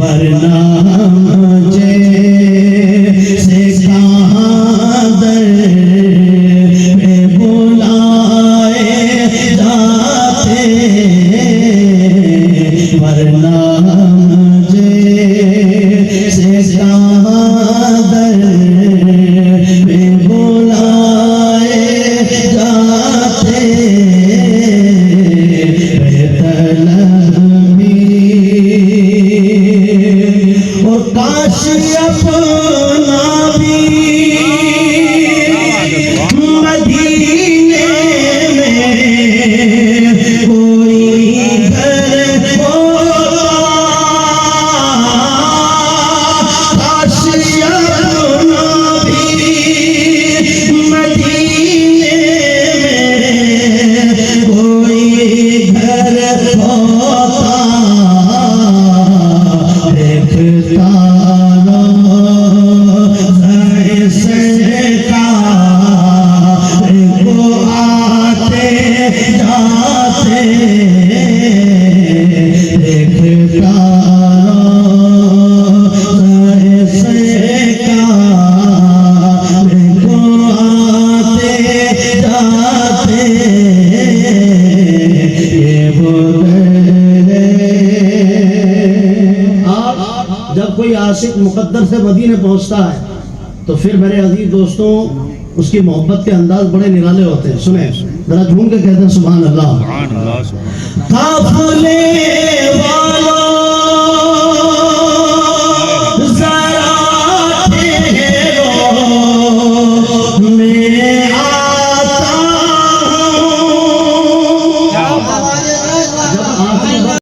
वरना मुझे से कहाँ दर पे बुलाए जाते, वरना मुझे से कहाँ दर पे बुलाए जाते। और काश अपना भी मदीने में कोई घर होता, काश अपना भी मदीने में कोई घर होता। देखता आते जाते, देखता आते जाते। जब कोई आशिक मुकद्दर से मदीने पहुंचता है तो फिर मेरे अजीज दोस्तों उसकी मोहब्बत के अंदाज बड़े निराले होते हैं। सुने जरा झूम के कहते हैं सुभान अल्लाह। काफिले